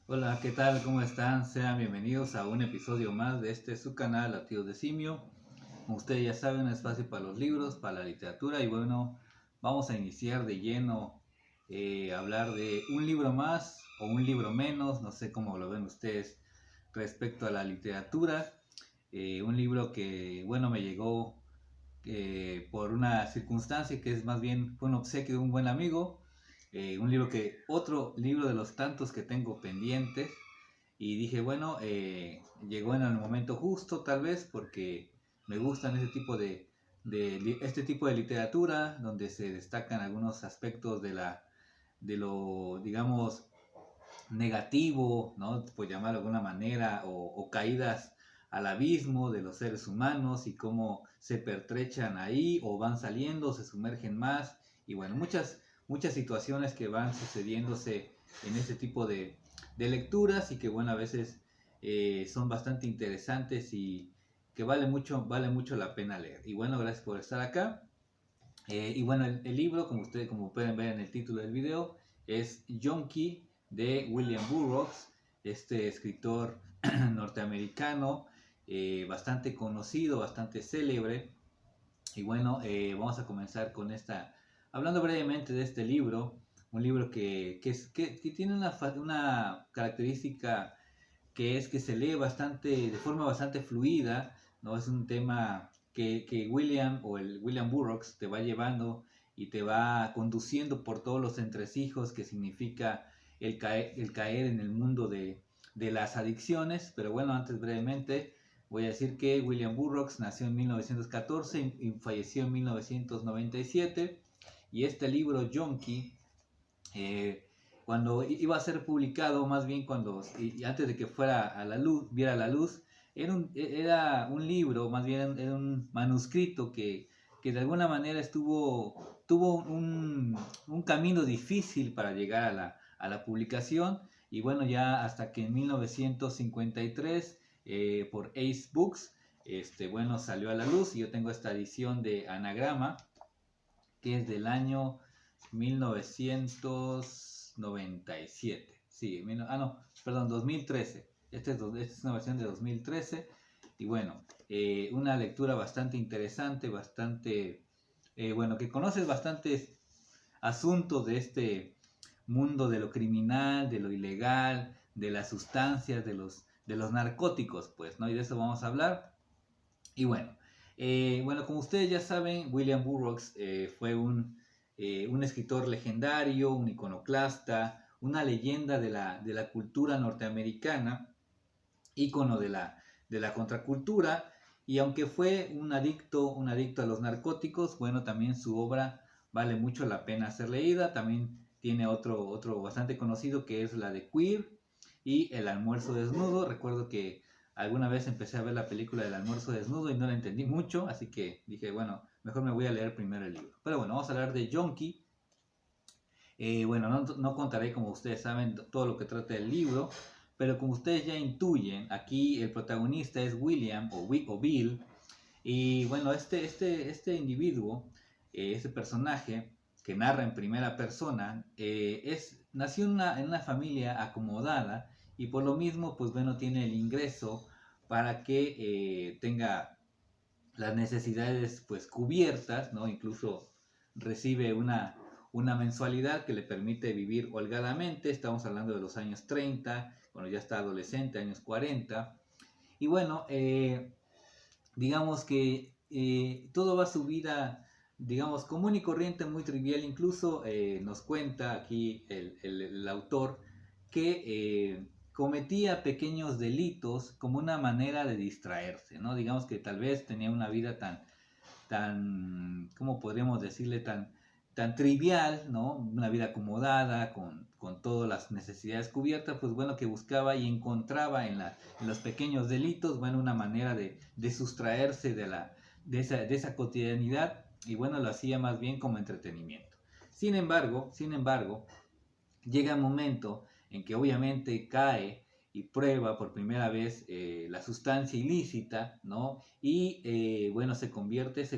Hola, ¿qué tal? ¿Cómo están? Sean bienvenidos a un episodio más de su canal Latidos de Simio. Como ustedes ya saben, es fácil para los libros, para la literatura y bueno, vamos a iniciar de lleno a hablar de un libro más o un libro menos, no sé cómo lo ven ustedes respecto a la literatura. Un libro que, bueno, me llegó por una circunstancia que es más bien fue un obsequio de un buen amigo, un libro otro libro de los tantos que tengo pendientes y dije, bueno, llegó en el momento justo tal vez porque me gustan este tipo de literatura donde se destacan algunos aspectos de lo, digamos, negativo, ¿no? Por llamarlo de alguna manera, o caídas al abismo de los seres humanos y cómo se pertrechan ahí o van saliendo, se sumergen más y bueno, muchas situaciones que van sucediéndose en este tipo de lecturas y que bueno, a veces son bastante interesantes y que vale mucho la pena leer. Y bueno, gracias por estar acá. Y bueno, el libro, como pueden ver en el título del video, es Yonky de William Burroughs, este escritor norteamericano, bastante conocido, bastante célebre. Y bueno, vamos a comenzar con hablando brevemente de este libro, un libro que tiene una característica que es que se lee de forma bastante fluida, ¿no? Es un tema que William Burroughs te va llevando y te va conduciendo por todos los entresijos que significa el caer en el mundo de las adicciones. Pero bueno, antes brevemente voy a decir que William Burroughs nació en 1914 y falleció en 1997. Y este libro, Yonky, eh, cuando iba a ser publicado, más bien y antes de que fuera a la luz, viera la luz, era un libro, más bien era un manuscrito que de alguna manera tuvo un camino difícil para llegar a la publicación. Y bueno, ya hasta que en 1953, por Ace Books, bueno, salió a la luz y yo tengo esta edición de Anagrama, que es del año 1997. Sí, no, perdón, 2013. Esta es una versión de 2013. Y bueno, una lectura bastante interesante, bueno, que conoces bastantes asuntos de este mundo de lo criminal, de lo ilegal, de las sustancias, de los narcóticos, pues, ¿no? Y de eso vamos a hablar. Y bueno, como ustedes ya saben, William Burroughs fue un escritor legendario, un iconoclasta, una leyenda de la cultura norteamericana, ícono de la contracultura, y aunque fue un adicto a los narcóticos, bueno, también su obra vale mucho la pena ser leída. También tiene otro bastante conocido que es la de Queer y El almuerzo desnudo. Recuerdo que alguna vez empecé a ver la película del almuerzo desnudo y no la entendí mucho, así que dije, bueno, mejor me voy a leer primero el libro. Pero bueno, vamos a hablar de Yonky. Bueno, no contaré, como ustedes saben, todo lo que trata el libro, pero como ustedes ya intuyen, aquí el protagonista es William o Bill, y bueno, este individuo, este personaje que narra en primera persona, nació en una familia acomodada y por lo mismo, pues bueno, tiene el ingreso para que tenga las necesidades pues cubiertas, ¿no? Incluso recibe una mensualidad que le permite vivir holgadamente. Estamos hablando de los años 30, cuando ya está adolescente, años 40. Y bueno, digamos que todo va su vida, digamos, común y corriente, muy trivial. Incluso nos cuenta aquí el autor que cometía pequeños delitos como una manera de distraerse, ¿no? Digamos que tal vez tenía una vida ¿cómo podríamos decirle? Tan trivial, ¿no? Una vida acomodada, con todas las necesidades cubiertas, pues bueno, que buscaba y encontraba en los pequeños delitos, bueno, una manera de sustraerse de esa cotidianidad y bueno, lo hacía más bien como entretenimiento. Sin embargo, llega un momento en que obviamente cae y prueba por primera vez la sustancia ilícita, ¿no? Y bueno, se convierte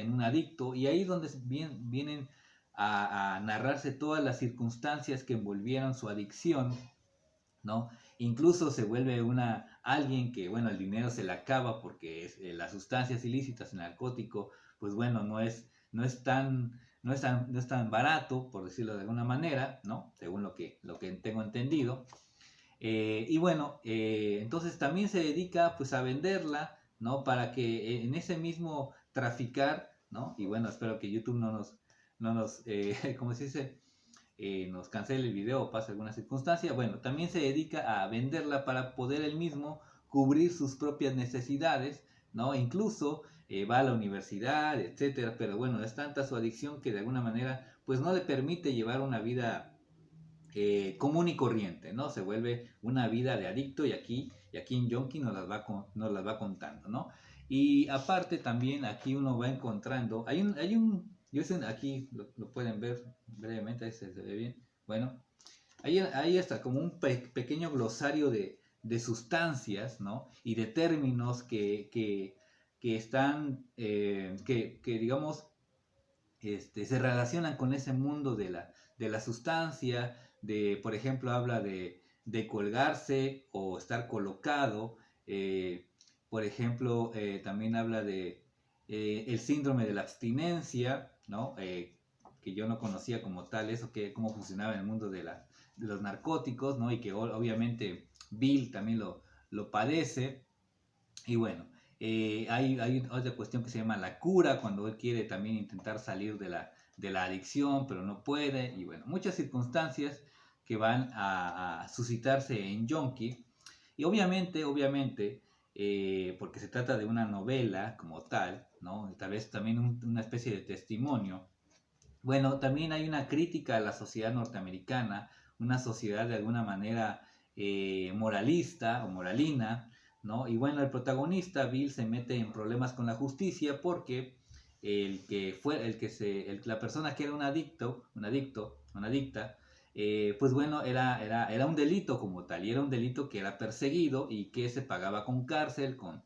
en un adicto y ahí es donde vienen a narrarse todas las circunstancias que envolvieron su adicción ¿no? Incluso se vuelve alguien que, bueno, el dinero se le acaba porque las sustancias ilícitas, el narcótico, pues bueno, no es tan barato, por decirlo de alguna manera, ¿no? Según lo que tengo entendido. Y bueno, entonces también se dedica pues a venderla, ¿no? Para que en ese mismo traficar, ¿no? Y bueno, espero que YouTube no nos ¿cómo se dice? Nos cancele el video o pase alguna circunstancia. Bueno, también se dedica a venderla para poder él mismo cubrir sus propias necesidades, ¿no? Incluso va a la universidad, etcétera, pero bueno, es tanta su adicción que de alguna manera pues no le permite llevar una vida común y corriente, ¿no? Se vuelve una vida de adicto y aquí en Yonki nos las va contando, ¿no? Y aparte también aquí uno va encontrando, aquí lo pueden ver brevemente, ahí se ve bien, bueno, ahí está como un pequeño glosario de sustancias, ¿no? Y de términos que están, que digamos, se relacionan con ese mundo de la sustancia, por ejemplo, habla de colgarse o estar colocado, eh, por ejemplo, también habla de el síndrome de la abstinencia, ¿no? Que yo no conocía como tal, cómo funcionaba en el mundo de los narcóticos, ¿no? Y que obviamente Bill también lo padece, y bueno, hay otra cuestión que se llama la cura, cuando él quiere también intentar salir de la adicción, pero no puede. Y bueno, muchas circunstancias que van a suscitarse en Yonki. Y obviamente, porque se trata de una novela como tal, ¿no? Tal vez también una especie de testimonio. Bueno, también hay una crítica a la sociedad norteamericana, una sociedad de alguna manera moralista o moralina, ¿no? Y bueno, el protagonista, Bill, se mete en problemas con la justicia porque la persona que era un adicto, una adicta, pues bueno, era un delito como tal, y era un delito que era perseguido y que se pagaba con cárcel, con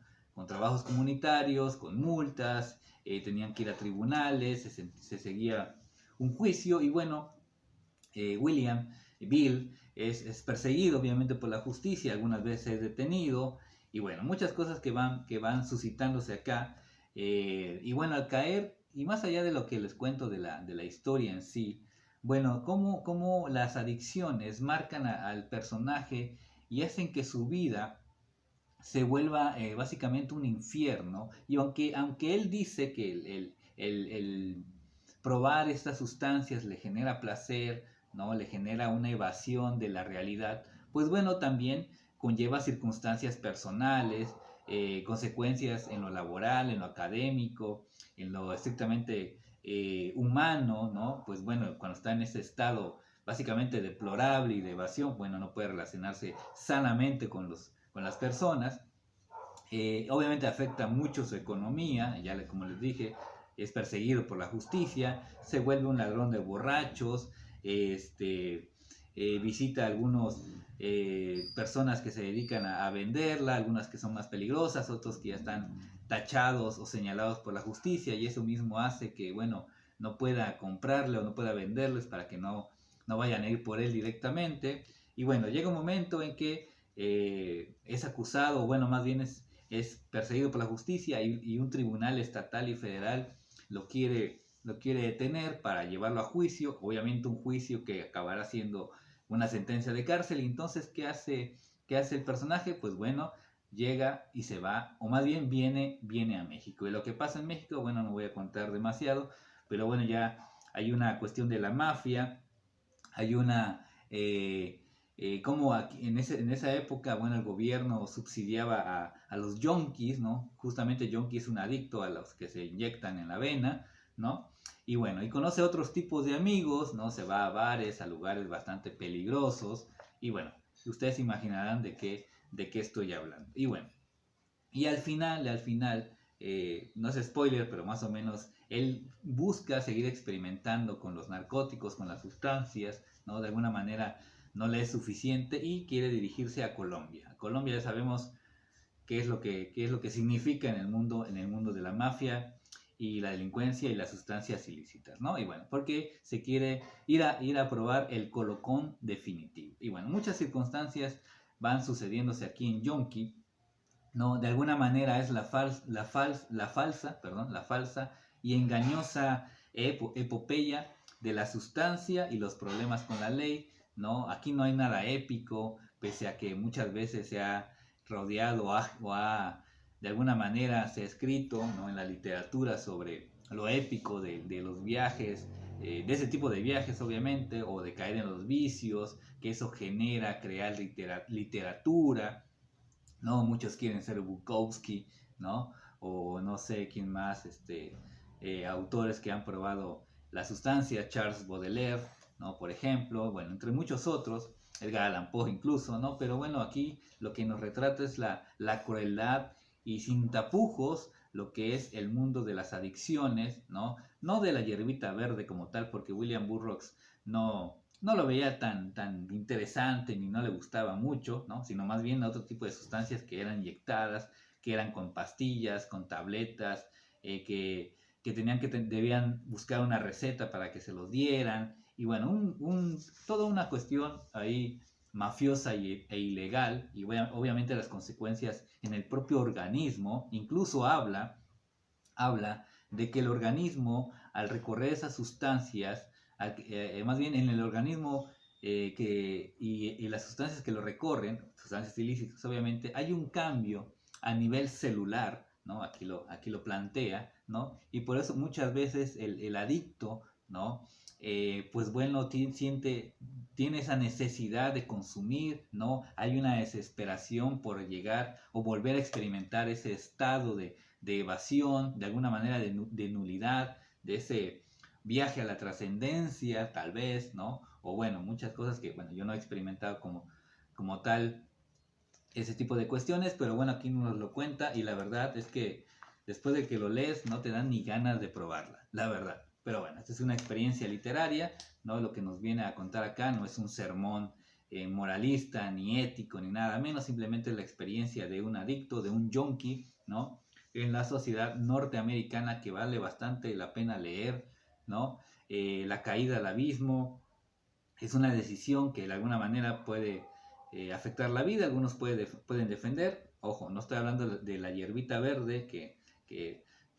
trabajos comunitarios, con multas, tenían que ir a tribunales, se seguía un juicio y bueno, Bill, es perseguido obviamente por la justicia, algunas veces es detenido y bueno, muchas cosas que van suscitándose acá. Y bueno, al caer, y más allá de lo que les cuento de la historia en sí, bueno, cómo las adicciones marcan al personaje y hacen que su vida se vuelva básicamente un infierno. Y aunque él dice que el probar estas sustancias le genera placer, ¿no? Le genera una evasión de la realidad, pues bueno, también conlleva circunstancias personales, consecuencias en lo laboral, en lo académico, en lo estrictamente humano, ¿no? Pues bueno, cuando está en ese estado básicamente deplorable y de evasión, bueno, no puede relacionarse sanamente con las personas. Obviamente afecta mucho su economía, como les dije, es perseguido por la justicia, se vuelve un ladrón de borrachos, visita a algunas personas que se dedican a venderla, algunas que son más peligrosas, otros que ya están tachados o señalados por la justicia, y eso mismo hace que, bueno, no pueda comprarle o no pueda venderles para que no vayan a ir por él directamente. Y bueno, llega un momento en que es acusado, o bueno, más bien es perseguido por la justicia y un tribunal estatal y federal lo quiere detener para llevarlo a juicio, obviamente un juicio que acabará siendo una sentencia de cárcel. Y entonces, ¿qué hace el personaje? Pues bueno, llega y se va, o más bien viene a México. Y lo que pasa en México, bueno, no voy a contar demasiado, pero bueno, ya hay una cuestión de la mafia, hay una... como en esa época, bueno, el gobierno subsidiaba a los yonkis, ¿no? Justamente yonki es un adicto a los que se inyectan en la vena, ¿no? Y bueno, y conoce otros tipos de amigos, ¿no? Se va a bares, a lugares bastante peligrosos, y bueno, ustedes imaginarán de qué estoy hablando. Y bueno, y al final, no es spoiler, pero más o menos, él busca seguir experimentando con los narcóticos, con las sustancias, ¿no? De alguna manera no le es suficiente y quiere dirigirse a Colombia. A Colombia ya sabemos qué es lo que significa en el mundo de la mafia. y la delincuencia y las sustancias ilícitas, ¿no? Y bueno, porque se quiere ir a probar el colocón definitivo. Y bueno, muchas circunstancias van sucediéndose aquí en Yonki, ¿no? De alguna manera es la falsa y engañosa epopeya de la sustancia y los problemas con la ley, ¿no? Aquí no hay nada épico, pese a que muchas veces se ha rodeado de alguna manera se ha escrito, ¿no? En la literatura sobre lo épico de los viajes, de ese tipo de viajes obviamente, o de caer en los vicios, que eso genera crear literatura, ¿no? Muchos quieren ser Bukowski, ¿no? O no sé quién más, autores que han probado la sustancia, Charles Baudelaire, ¿no? Por ejemplo, bueno, entre muchos otros, Edgar Allan Poe incluso, ¿no? Pero bueno, aquí lo que nos retrata es la crueldad y sin tapujos lo que es el mundo de las adicciones, ¿no? No de la hierbita verde como tal, porque William Burroughs no lo veía tan interesante ni no le gustaba mucho, ¿no? Sino más bien otro tipo de sustancias que eran inyectadas, que eran con pastillas, con tabletas, que debían buscar una receta para que se los dieran. Y bueno, toda una cuestión ahí mafiosa e ilegal, y obviamente las consecuencias en el propio organismo. Incluso habla de que el organismo, al recorrer esas sustancias, más bien en el organismo y las sustancias que lo recorren, sustancias ilícitas obviamente, hay un cambio a nivel celular, ¿no? Aquí lo plantea, ¿no? Y por eso muchas veces el adicto, ¿no? Pues bueno, tiene esa necesidad de consumir, ¿no? Hay una desesperación por llegar o volver a experimentar ese estado de evasión, de alguna manera de nulidad, de ese viaje a la trascendencia, tal vez, ¿no? O bueno, muchas cosas que, bueno, yo no he experimentado como tal ese tipo de cuestiones, pero bueno, aquí nos lo cuenta y la verdad es que después de que lo lees no te dan ni ganas de probarla, la verdad. Pero bueno, esta es una experiencia literaria, ¿no? Lo que nos viene a contar acá no es un sermón moralista, ni ético, ni nada menos, simplemente la experiencia de un adicto, de un junkie, ¿no? En la sociedad norteamericana que vale bastante la pena leer, ¿no? La caída al abismo es una decisión que de alguna manera puede afectar la vida, algunos pueden defender, ojo, no estoy hablando de la hierbita verde que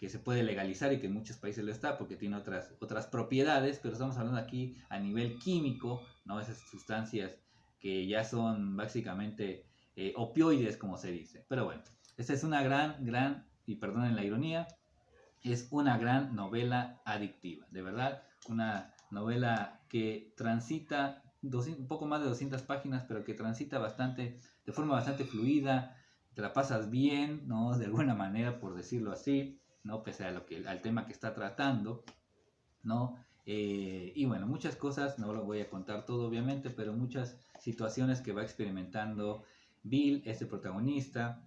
se puede legalizar y que en muchos países lo está porque tiene otras propiedades, pero estamos hablando aquí a nivel químico, ¿no? Esas sustancias que ya son básicamente opioides, como se dice. Pero bueno, esta es una gran, y perdonen la ironía, es una gran novela adictiva, de verdad, una novela que transita un poco más de 200 páginas, pero que transita de forma bastante fluida, te la pasas bien, ¿no? De alguna manera, por decirlo así, ¿no? Pese al tema que está tratando, ¿no? Y bueno, muchas cosas, no lo voy a contar todo obviamente, pero muchas situaciones que va experimentando Bill, este protagonista,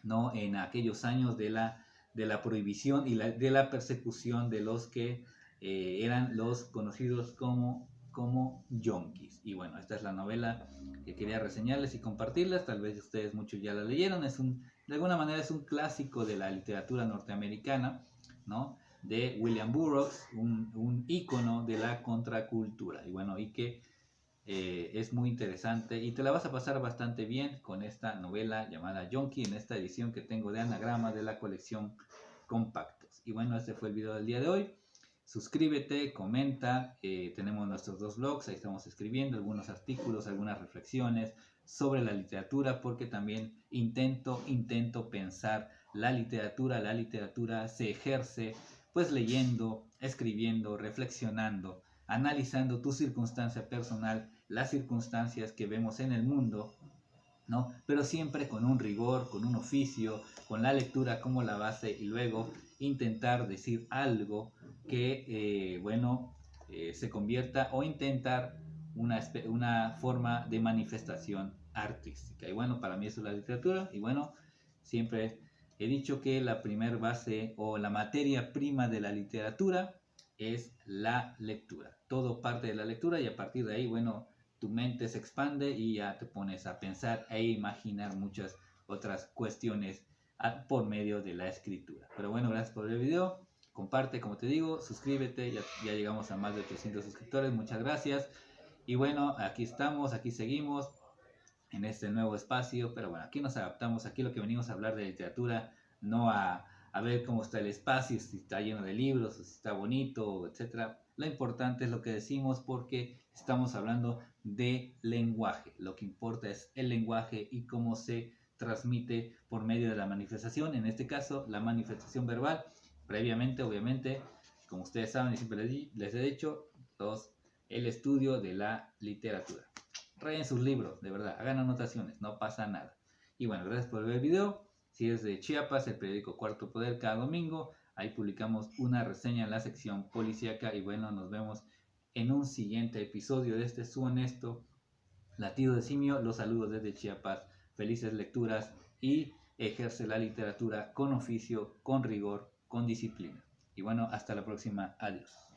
¿no? En aquellos años de la prohibición y de la persecución de los que eran los conocidos como yonkis. Y bueno, esta es la novela que quería reseñarles y compartirles. Tal vez ustedes muchos ya la leyeron. De alguna manera es un clásico de la literatura norteamericana, ¿no? De William Burroughs, un ícono de la contracultura. Y bueno, y que es muy interesante y te la vas a pasar bastante bien con esta novela llamada Yonki en esta edición que tengo de anagrama de la colección Compactos. Y bueno, este fue el video del día de hoy. Suscríbete, comenta, tenemos nuestros dos blogs, ahí estamos escribiendo algunos artículos, algunas reflexiones sobre la literatura, porque también intento pensar la literatura se ejerce pues leyendo, escribiendo, reflexionando, analizando tu circunstancia personal, las circunstancias que vemos en el mundo, ¿no? Pero siempre con un rigor, con un oficio, con la lectura como la base y luego intentar decir algo que, se convierta o intentar una forma de manifestación artística. Y bueno, para mí eso es la literatura y bueno, siempre he dicho que la primer base o la materia prima de la literatura es la lectura. Todo parte de la lectura y a partir de ahí, bueno, tu mente se expande y ya te pones a pensar e imaginar muchas otras cuestiones por medio de la escritura. Pero bueno, gracias por el video. comparte, como te digo, suscríbete, ya llegamos a más de 800 suscriptores, muchas gracias. Y bueno, aquí estamos, aquí seguimos en este nuevo espacio, pero bueno, aquí nos adaptamos, aquí lo que venimos a hablar de literatura, no a ver cómo está el espacio, si está lleno de libros, si está bonito, etcétera. Lo importante es lo que decimos porque estamos hablando de lenguaje. Lo que importa es el lenguaje y cómo se transmite por medio de la manifestación, en este caso la manifestación verbal. Previamente, obviamente, como ustedes saben y siempre les he dicho, el estudio de la literatura. Reen sus libros, de verdad, hagan anotaciones, no pasa nada. Y bueno, gracias por ver el video. Si es de Chiapas, el periódico Cuarto Poder cada domingo, ahí publicamos una reseña en la sección policíaca. Y bueno, nos vemos en un siguiente episodio de este su honesto latido de simio. Los saludos desde Chiapas, felices lecturas y ejerce la literatura con oficio, con rigor, con disciplina. Y bueno, hasta la próxima, adiós.